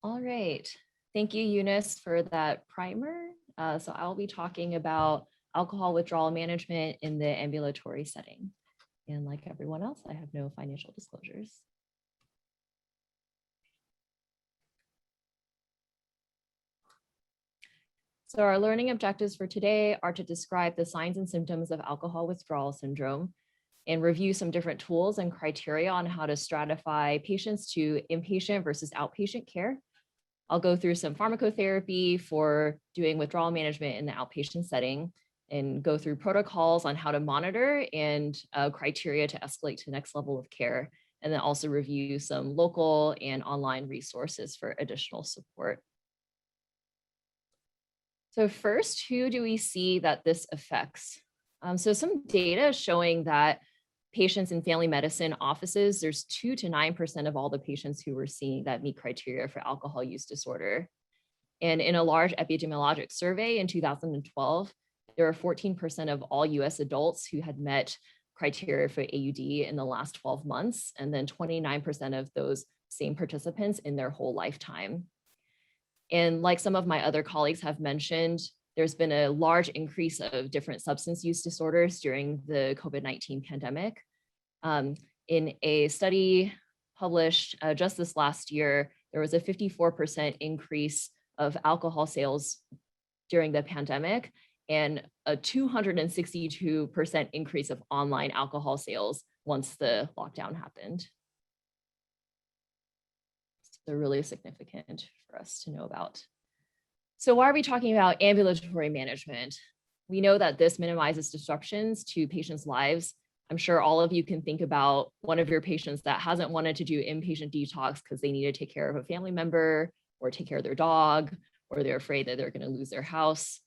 All right. Thank you, Eunice, for that primer. So I'll be talking about alcohol withdrawal management in the ambulatory setting. And like everyone else, I have no financial disclosures. So our learning objectives for today are to describe the signs and symptoms of alcohol withdrawal syndrome and review some different tools and criteria on how to stratify patients to inpatient versus outpatient care. I'll go through some pharmacotherapy for doing withdrawal management in the outpatient setting and go through protocols on how to monitor and criteria to escalate to the next level of care, and then also review some local and online resources for additional support. So first, who do we see that this affects? So some data showing that patients in family medicine offices, there's 2 to 9% of all the patients who we're seeing that meet criteria for alcohol use disorder. And in a large epidemiologic survey in 2012, there were 14% of all US adults who had met criteria for AUD in the last 12 months, and then 29% of those same participants in their whole lifetime. And like some of my other colleagues have mentioned, there's been a large increase of different substance use disorders during the COVID-19 pandemic. In a study published just this last year, there was a 54% increase of alcohol sales during the pandemic and a 262% increase of online alcohol sales once the lockdown happened. So really significant for us to know about. So why are we talking about ambulatory management? We know that this minimizes disruptions to patients' lives. I'm sure all of you can think about one of your patients that hasn't wanted to do inpatient detox because they need to take care of a family member or take care of their dog, or they're afraid that they're going to lose their house.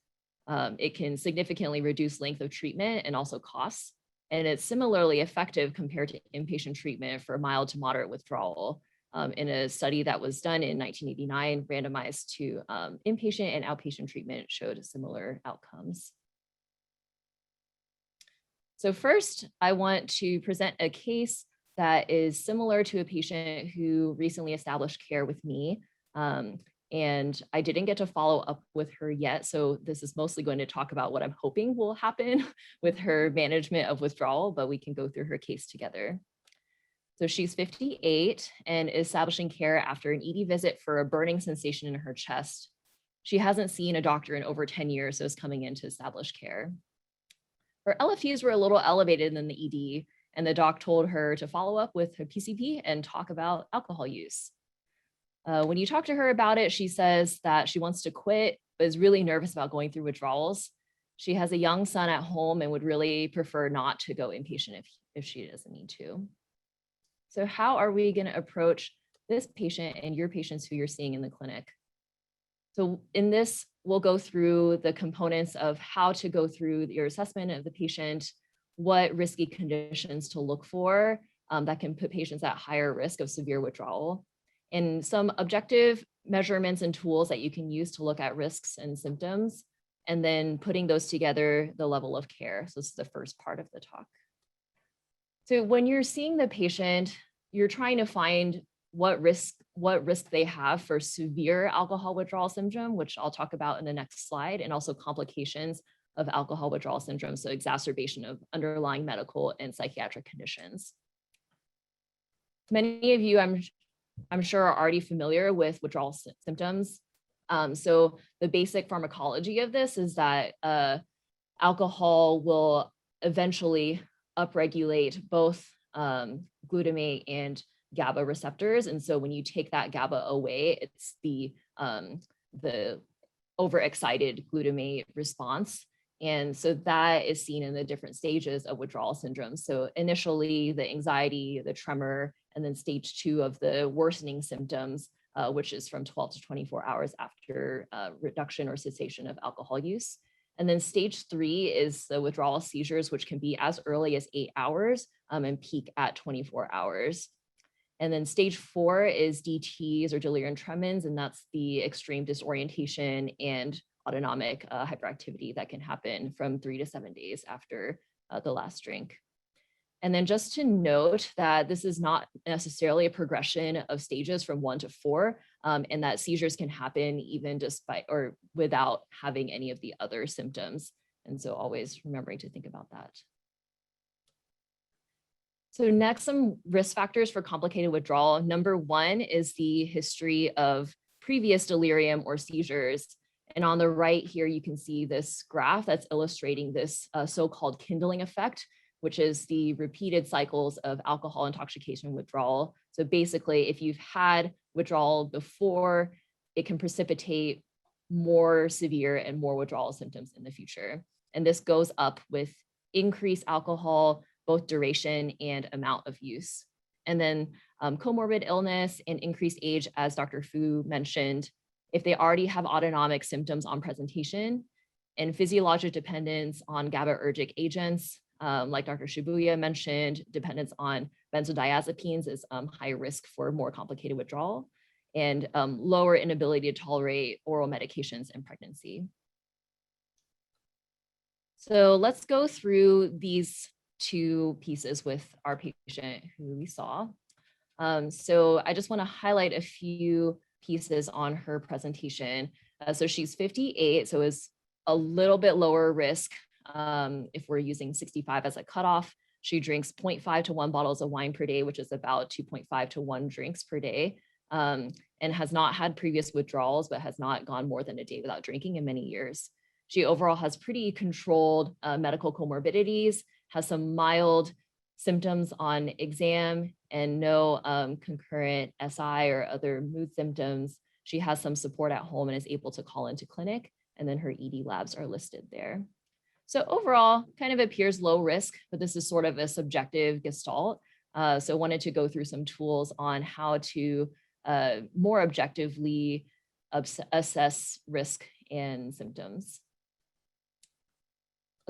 It can significantly reduce length of treatment and also costs. And it's similarly effective compared to inpatient treatment for mild to moderate withdrawal. In a study that was done in 1989, randomized to inpatient and outpatient treatment, showed similar outcomes. So first, I want to present a case that is similar to a patient who recently established care with me. And I didn't get to follow up with her yet. So this is mostly going to talk about what I'm hoping will happen with her management of withdrawal, but we can go through her case together. So she's 58 and is establishing care after an ED visit for a burning sensation in her chest. She hasn't seen a doctor in over 10 years, so is coming in to establish care. Her LFTs were a little elevated in the ED, and the doc told her to follow up with her PCP and talk about alcohol use. When you talk to her about it, she says that she wants to quit, but is really nervous about going through withdrawals. She has a young son at home and would really prefer not to go inpatient if she doesn't need to. So how are we going to approach this patient and your patients who you're seeing in the clinic? So in this, we'll go through the components of how to go through your assessment of the patient, what risky conditions to look for that can put patients at higher risk of severe withdrawal, and some objective measurements and tools that you can use to look at risks and symptoms, and then putting those together, the level of care. So this is the first part of the talk. So when you're seeing the patient, you're trying to find what risk they have for severe alcohol withdrawal syndrome, which I'll talk about in the next slide, and also complications of alcohol withdrawal syndrome, so exacerbation of underlying medical and psychiatric conditions. Many of you, I'm sure, are already familiar with withdrawal symptoms. So the basic pharmacology of this is that alcohol will eventually upregulate both glutamate and GABA receptors. And so when you take that GABA away, it's the overexcited glutamate response. And so that is seen in the different stages of withdrawal syndrome. So initially the anxiety, the tremor, and then stage 2 of the worsening symptoms, which is from 12 to 24 hours after reduction or cessation of alcohol use. And then stage 3 is the withdrawal seizures, which can be as early as 8 hours and peak at 24 hours. And then stage 4 is DTs or delirium tremens, and that's the extreme disorientation and autonomic hyperactivity that can happen from 3 to 7 days after the last drink. And then just to note that this is not necessarily a progression of stages from 1 to 4. and that seizures can happen even despite or without having any of the other symptoms. And so always remembering to think about that. So next, some risk factors for complicated withdrawal. Number one is the history of previous delirium or seizures. And on the right here, you can see this graph that's illustrating this so-called kindling effect, which is the repeated cycles of alcohol intoxication withdrawal. So basically, if you've had withdrawal before, it can precipitate more severe and more withdrawal symptoms in the future. And this goes up with increased alcohol, both duration and amount of use. And then comorbid illness and increased age, as Dr. Fu mentioned, if they already have autonomic symptoms on presentation, and physiologic dependence on GABAergic agents, like Dr. Shibuya mentioned, dependence on benzodiazepines is high risk for more complicated withdrawal, and lower inability to tolerate oral medications in pregnancy. So let's go through these two pieces with our patient who we saw. So I just want to highlight a few pieces on her presentation. So she's 58, so is a little bit lower risk if we're using 65 as a cutoff. She drinks 0.5 to 1 bottles of wine per day, which is about 2.5 to 1 drinks per day, and has not had previous withdrawals, but has not gone more than a day without drinking in many years. She overall has pretty controlled medical comorbidities, has some mild symptoms on exam and no concurrent SI or other mood symptoms. She has some support at home and is able to call into clinic, and then her ED labs are listed there. So overall, kind of appears low risk, but this is sort of a subjective gestalt. So wanted to go through some tools on how to more objectively assess risk and symptoms.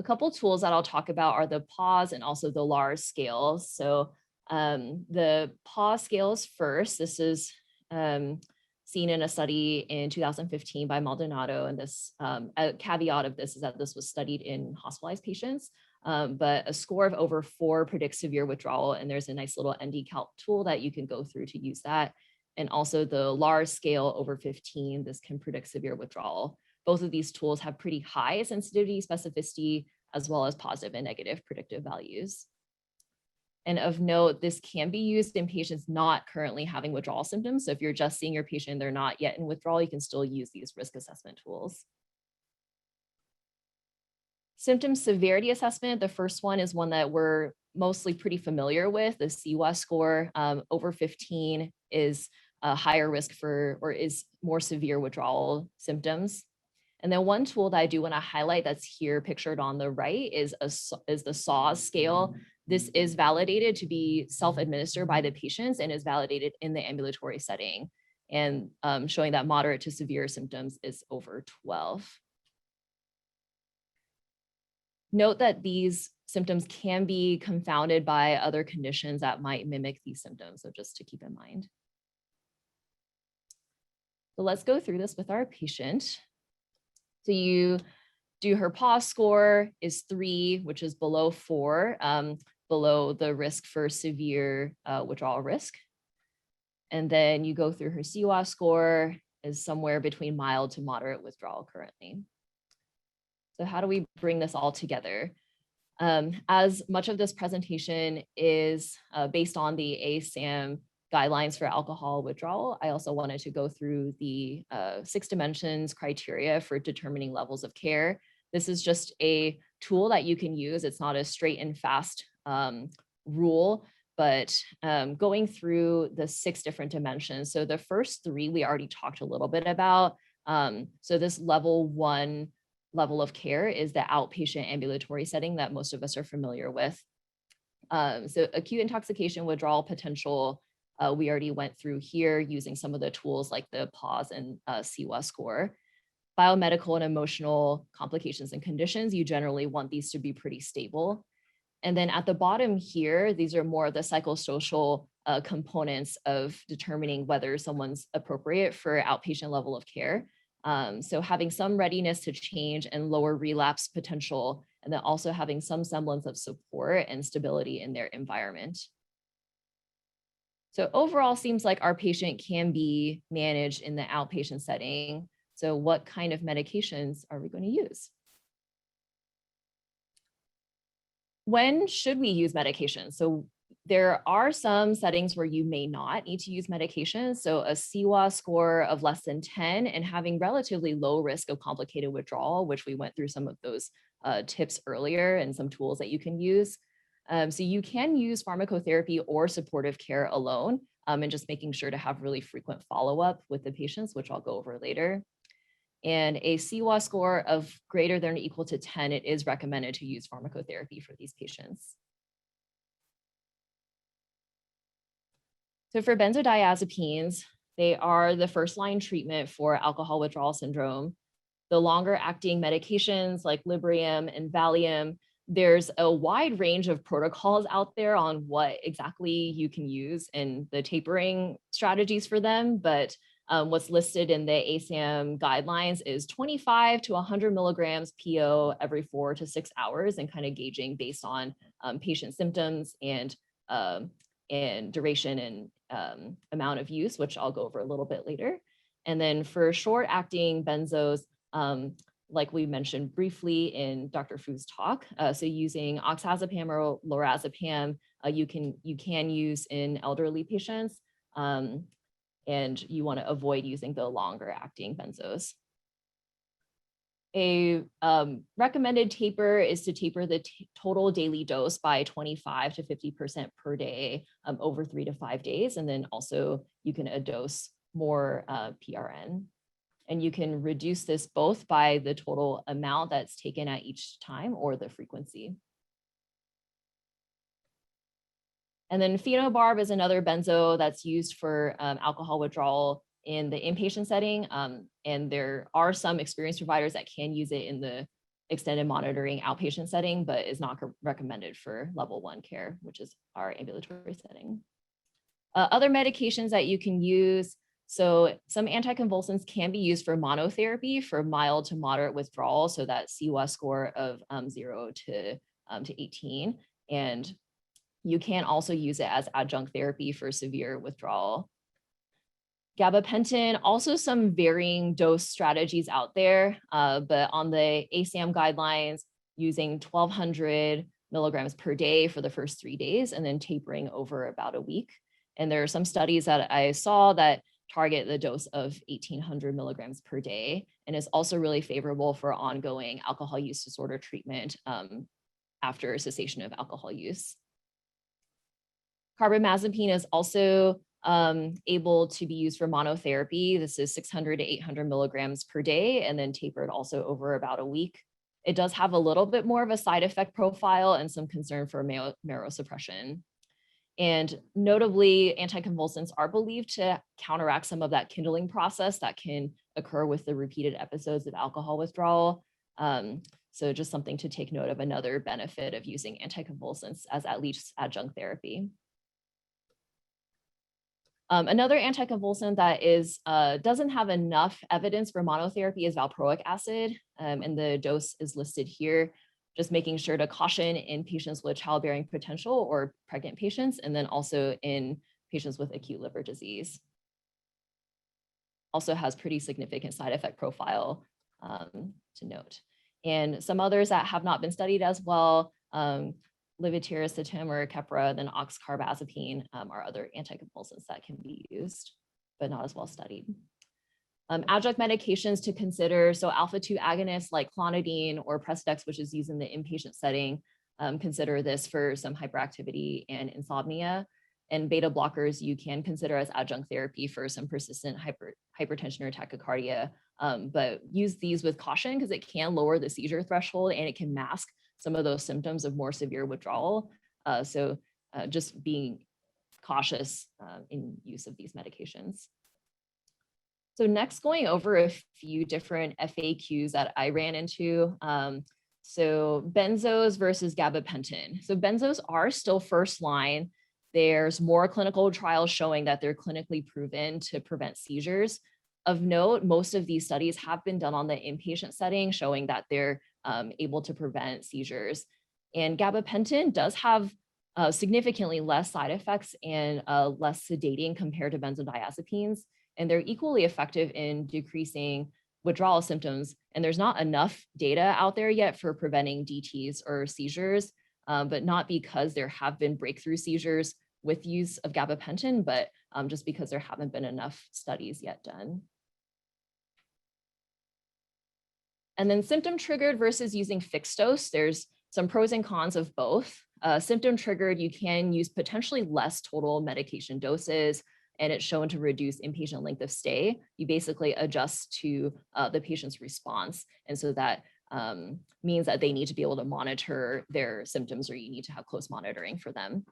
A couple tools that I'll talk about are the PAWS and also the LARS scales. So the PAWS scales first, this is seen in a study in 2015 by Maldonado. And this a caveat of this is that this was studied in hospitalized patients, but a score of over 4 predicts severe withdrawal. And there's a nice little ND-Calc tool that you can go through to use that. And also the LARS scale over 15, this can predict severe withdrawal. Both of these tools have pretty high sensitivity, specificity, as well as positive and negative predictive values. And of note, this can be used in patients not currently having withdrawal symptoms. So if you're just seeing your patient and they're not yet in withdrawal, you can still use these risk assessment tools. Symptom severity assessment, the first one is one that we're mostly pretty familiar with, the CWAS score. Over 15 is a higher risk for, or is more severe withdrawal symptoms. And then one tool that I do want to highlight that's here pictured on the right is the SAWS scale. This is validated to be self-administered by the patients and is validated in the ambulatory setting, and showing that moderate to severe symptoms is over 12. Note that these symptoms can be confounded by other conditions that might mimic these symptoms, so just to keep in mind. So let's go through this with our patient. So you do her PAWS score is 3, which is below 4, below the risk for severe withdrawal risk. And then you go through her CWAS score is somewhere between mild to moderate withdrawal currently. So how do we bring this all together? As much of this presentation is based on the ASAM guidelines for alcohol withdrawal, I also wanted to go through the 6 dimensions criteria for determining levels of care. This is just a tool that you can use. It's not a straight and fast rule, but going through the 6 different dimensions. So the first 3 we already talked a little bit about. So this level 1 level of care is the outpatient ambulatory setting that most of us are familiar with. So acute intoxication withdrawal potential, we already went through here using some of the tools like the PAWS and CWAS score. Biomedical and emotional complications and conditions, you generally want these to be pretty stable. And then at the bottom here, these are more of the psychosocial components of determining whether someone's appropriate for outpatient level of care. So having some readiness to change and lower relapse potential, and then also having some semblance of support and stability in their environment. So overall, seems like our patient can be managed in the outpatient setting. So what kind of medications are we going to use? When should we use medications? So there are some settings where you may not need to use medications. So a CWA score of less than 10 and having relatively low risk of complicated withdrawal, which we went through some of those tips earlier and some tools that you can use. So you can use pharmacotherapy or supportive care alone, and just making sure to have really frequent follow-up with the patients, which I'll go over later. And a CWA score of greater than or equal to 10, it is recommended to use pharmacotherapy for these patients. So for benzodiazepines, they are the first line treatment for alcohol withdrawal syndrome. The longer acting medications like Librium and Valium, there's a wide range of protocols out there on what exactly you can use and the tapering strategies for them. But what's listed in the ASAM guidelines is 25 to 100 milligrams PO every 4 to 6 hours, and kind of gauging based on patient symptoms and duration and amount of use, which I'll go over a little bit later. And then for short acting benzos, like we mentioned briefly in Dr. Fu's talk, so using oxazepam or lorazepam, you can use in elderly patients, and you want to avoid using the longer acting benzos. A recommended taper is to taper the total daily dose by 25 to 50% per day over 3 to 5 days. And then also you can dose more PRN. And you can reduce this both by the total amount that's taken at each time or the frequency. And then phenobarb is another benzo that's used for alcohol withdrawal in the inpatient setting. And there are some experienced providers that can use it in the extended monitoring outpatient setting, but is not recommended for level 1 care, which is our ambulatory setting. Other medications that you can use. So some anticonvulsants can be used for monotherapy for mild to moderate withdrawal. So that CWA score of 0 to 18. And you can also use it as adjunct therapy for severe withdrawal. Gabapentin, also some varying dose strategies out there, but on the ASAM guidelines, using 1,200 milligrams per day for the first 3 days and then tapering over about a week. And there are some studies that I saw that target the dose of 1,800 milligrams per day, and is also really favorable for ongoing alcohol use disorder treatment after cessation of alcohol use. Carbamazepine is also able to be used for monotherapy. This is 600 to 800 milligrams per day, and then tapered also over about a week. It does have a little bit more of a side effect profile and some concern for marrow suppression. And notably, anticonvulsants are believed to counteract some of that kindling process that can occur with the repeated episodes of alcohol withdrawal. So just something to take note of, another benefit of using anticonvulsants as at least adjunct therapy. Another anticonvulsant that doesn't have enough evidence for monotherapy is valproic acid, and the dose is listed here. Just making sure to caution in patients with childbearing potential or pregnant patients, and then also in patients with acute liver disease. Also has pretty significant side effect profile to note. And some others that have not been studied as well, levetiracetam or Keppra, then oxcarbazepine are other anticonvulsants that can be used, but not as well studied. Adjunct medications to consider, so alpha-2 agonists like clonidine or Precedex, which is used in the inpatient setting, consider this for some hyperactivity and insomnia. And beta blockers you can consider as adjunct therapy for some persistent hypertension or tachycardia, but use these with caution because it can lower the seizure threshold and it can mask some of those symptoms of more severe withdrawal. So just being cautious in use of these medications. So next, going over a few different FAQs that I ran into. So benzos versus gabapentin. So benzos are still first line. There's more clinical trials showing that they're clinically proven to prevent seizures. Of note, most of these studies have been done on the inpatient setting, showing that they're able to prevent seizures. And gabapentin does have significantly less side effects and less sedating compared to benzodiazepines. And they're equally effective in decreasing withdrawal symptoms. And there's not enough data out there yet for preventing DTs or seizures, but not because there have been breakthrough seizures with use of gabapentin, but just because there haven't been enough studies yet done. And then symptom triggered versus using fixed dose, there's some pros and cons of both. Symptom triggered, you can use potentially less total medication doses, and it's shown to reduce inpatient length of stay. You basically adjust to the patient's response. And so that means that they need to be able to monitor their symptoms, or you need to have close monitoring for them.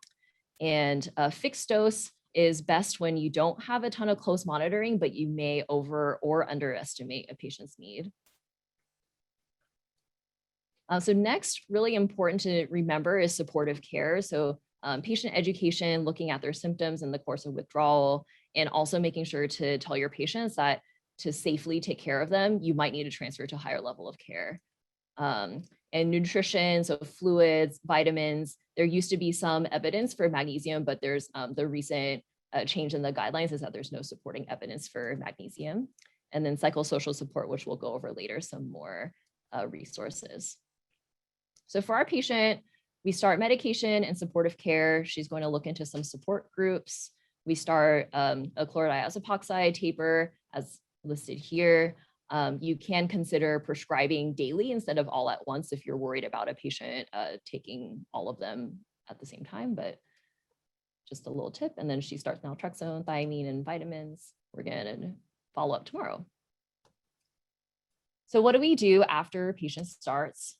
And fixed dose is best when you don't have a ton of close monitoring, but you may over or underestimate a patient's need. So next, really important to remember is supportive care. So patient education, looking at their symptoms in the course of withdrawal, and also making sure to tell your patients that to safely take care of them, you might need to transfer to a higher level of care. And nutrition, so fluids, vitamins, there used to be some evidence for magnesium, but there's the recent change in the guidelines is that there's no supporting evidence for magnesium. And then psychosocial support, which we'll go over later, some more resources. So for our patient, we start medication and supportive care. She's going to look into some support groups. We start a chlorodiazepoxide taper as listed here. You can consider prescribing daily instead of all at once if you're worried about a patient taking all of them at the same time, but just a little tip. And then she starts naltrexone, thiamine, and vitamins. We're going to follow up tomorrow. So what do we do after a patient starts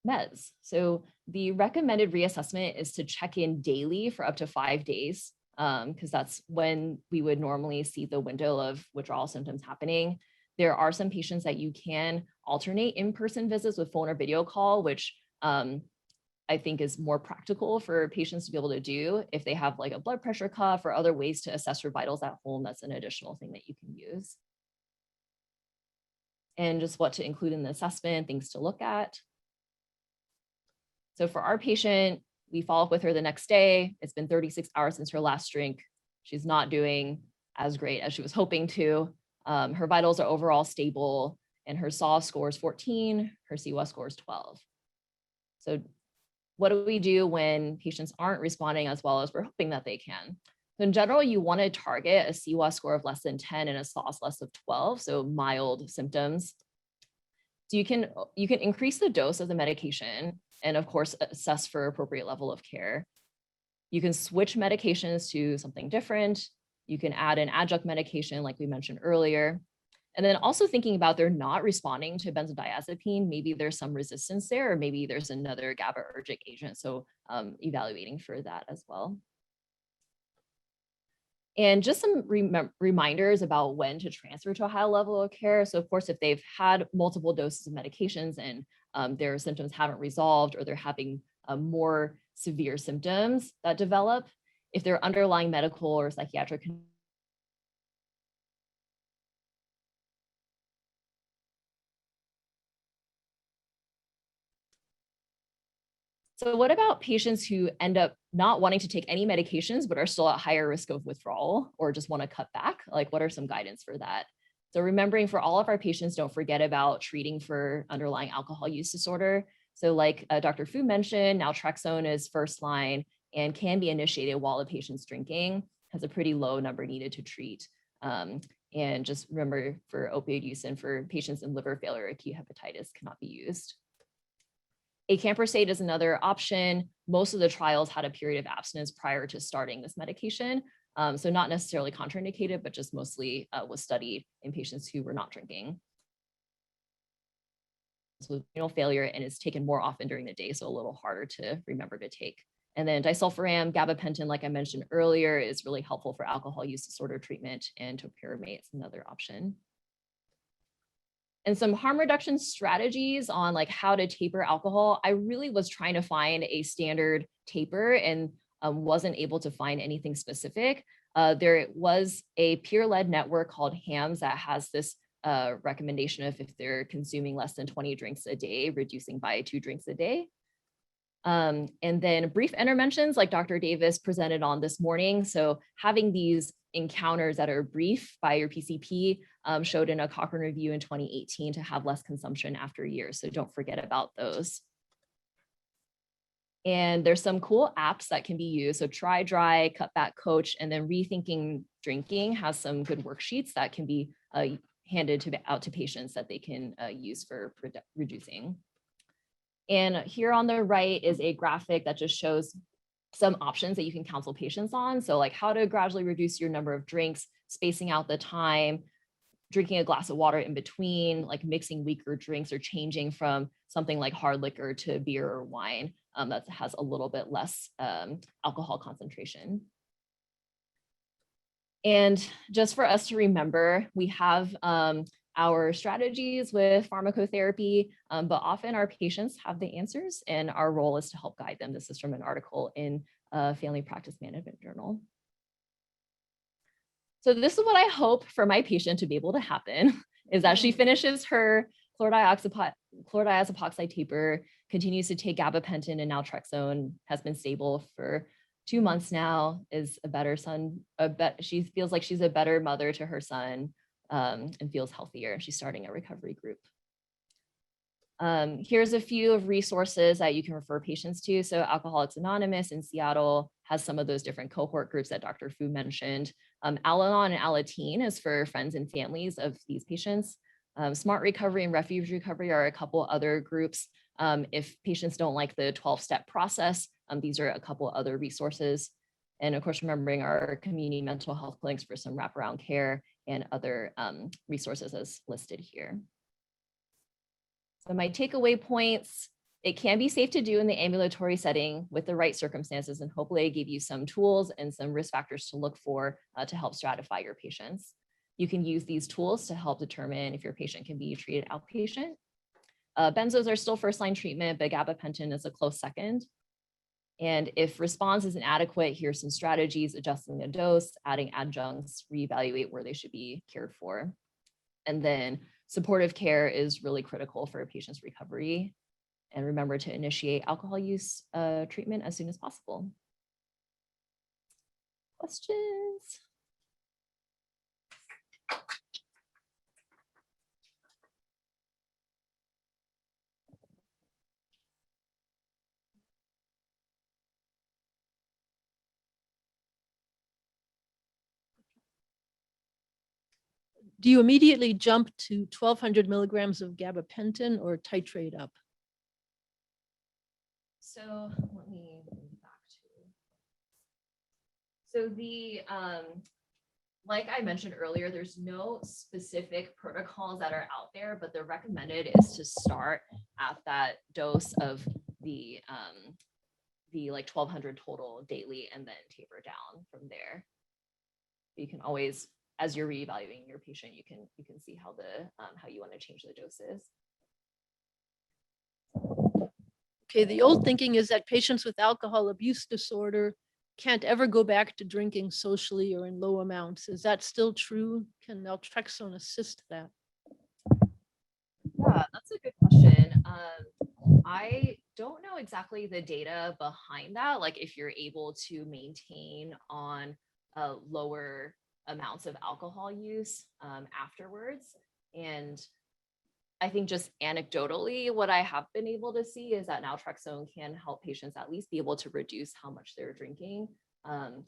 meds? So the recommended reassessment is to check in daily for up to 5 days, because that's when we would normally see the window of withdrawal symptoms happening. There are some patients that you can alternate in-person visits with phone or video call, which I think is more practical for patients to be able to do. If they have like a blood pressure cuff or other ways to assess your vitals at home, that's an additional thing that you can use. And just what to include in the assessment, things to look at. So for our patient, we follow up with her the next day. It's been 36 hours since her last drink. She's not doing as great as she was hoping to. Her vitals are overall stable, and her SAW score is 14, her CWAS score is 12. So what do we do when patients aren't responding as well as we're hoping that they can? So in general, you want to target a CWAS score of less than 10 and a SOS less of 12, so mild symptoms. So you can increase the dose of the medication and of course assess for appropriate level of care. You can switch medications to something different. You can add an adjunct medication like we mentioned earlier. And then also thinking about they're not responding to benzodiazepine, maybe there's some resistance there, or maybe there's another GABAergic agent. So evaluating for that as well. And just some reminders about when to transfer to a high level of care. So of course, if they've had multiple doses of medications and their symptoms haven't resolved, or they're having more severe symptoms that develop, if they're underlying medical or psychiatric So what about patients who end up not wanting to take any medications, but are still at higher risk of withdrawal or just want to cut back? Like, what are some guidance for that? So remembering for all of our patients, don't forget about treating for underlying alcohol use disorder. So like Dr. Fu mentioned, naltrexone is first line and can be initiated while the patient's drinking, has a pretty low number needed to treat. And just remember for opioid use and for patients in liver failure, acute hepatitis cannot be used. Acamprosate is another option. Most of the trials had a period of abstinence prior to starting this medication. So not necessarily contraindicated, but just mostly was studied in patients who were not drinking. So renal failure, and is taken more often during the day, so a little harder to remember to take. And then disulfiram, gabapentin, like I mentioned earlier, is really helpful for alcohol use disorder treatment, and topiramate is another option. And some harm reduction strategies on like how to taper alcohol. I really was trying to find a standard taper and wasn't able to find anything specific. There was a peer-led network called HAMS that has this recommendation of if they're consuming less than 20 drinks a day, reducing by 2 drinks a day. And then brief interventions like Dr. Davis presented on this morning. So having these encounters that are brief by your PCP showed in a Cochrane review in 2018 to have less consumption after years. So don't forget about those. And there's some cool apps that can be used. So Try Dry, Cut Back Coach, and then Rethinking Drinking has some good worksheets that can be handed out to patients that they can use for reducing. And here on the right is a graphic that just shows some options that you can counsel patients on. So like how to gradually reduce your number of drinks, spacing out the time, drinking a glass of water in between, like mixing weaker drinks or changing from something like hard liquor to beer or wine that has a little bit less alcohol concentration. And just for us to remember, we have our strategies with pharmacotherapy, but often our patients have the answers and our role is to help guide them. This is from an article in Family Practice Management Journal. So this is what I hope for my patient to be able to happen, is that she finishes her chlordiazepam taper, continues to take gabapentin and naltrexone, has been stable for 2 months now, is a better son, she feels like she's a better mother to her son, and feels healthier. She's starting a recovery group. Here's a few of resources that you can refer patients to. So Alcoholics Anonymous in Seattle has some of those different cohort groups that Dr. Fu mentioned. Al-Anon and Alateen is for friends and families of these patients. Smart Recovery and Refuge Recovery are a couple other groups. If patients don't like the 12-step process, these are a couple other resources. And of course, remembering our community mental health clinics for some wraparound care and other resources as listed here. So my takeaway points, it can be safe to do in the ambulatory setting with the right circumstances, and hopefully I gave you some tools and some risk factors to look for to help stratify your patients. You can use these tools to help determine if your patient can be treated outpatient. Benzos are still first-line treatment, but gabapentin is a close second. And if response is inadequate, here's some strategies: adjusting the dose, adding adjuncts, reevaluate where they should be cared for. And then supportive care is really critical for a patient's recovery. And remember to initiate alcohol use treatment as soon as possible. Questions? Do you immediately jump to 1,200 milligrams of gabapentin or titrate up? So let me move back to. So the, like I mentioned earlier, there's no specific protocols that are out there, but the recommended is to start at that dose of the like 1,200 total daily and then taper down from there. You can always, as you're reevaluating your patient, you can see how how you want to change the doses. Okay, the old thinking is that patients with alcohol abuse disorder can't ever go back to drinking socially or in low amounts. Is that still true? Can naltrexone assist that? Yeah, that's a good question. I don't know exactly the data behind that, like if you're able to maintain on lower amounts of alcohol use afterwards. And I think just anecdotally, what I have been able to see is that naltrexone can help patients at least be able to reduce how much they're drinking. And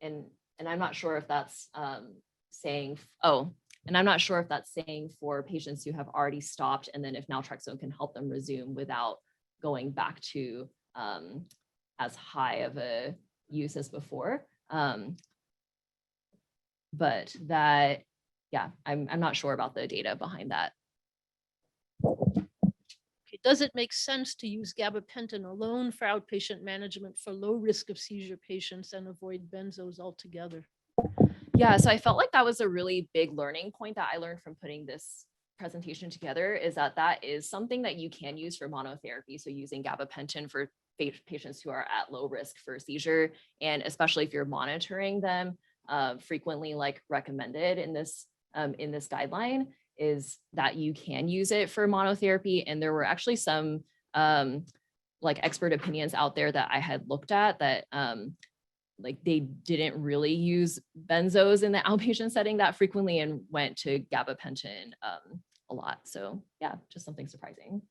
I'm not sure if that's saying, and I'm not sure if that's saying for patients who have already stopped, and then if naltrexone can help them resume without going back to as high of a use as before. But that, yeah, I'm not sure about the data behind that. Okay, does it make sense to use gabapentin alone for outpatient management for low risk of seizure patients and avoid benzos altogether? Yeah, so I felt like that was a really big learning point that I learned from putting this presentation together, is that that is something that you can use for monotherapy. So using gabapentin for patients who are at low risk for seizure, and especially if you're monitoring them frequently, like recommended in this guideline, is that you can use it for monotherapy. And there were actually some like expert opinions out there that I had looked at that like they didn't really use benzos in the outpatient setting that frequently and went to gabapentin a lot. So yeah, just something surprising.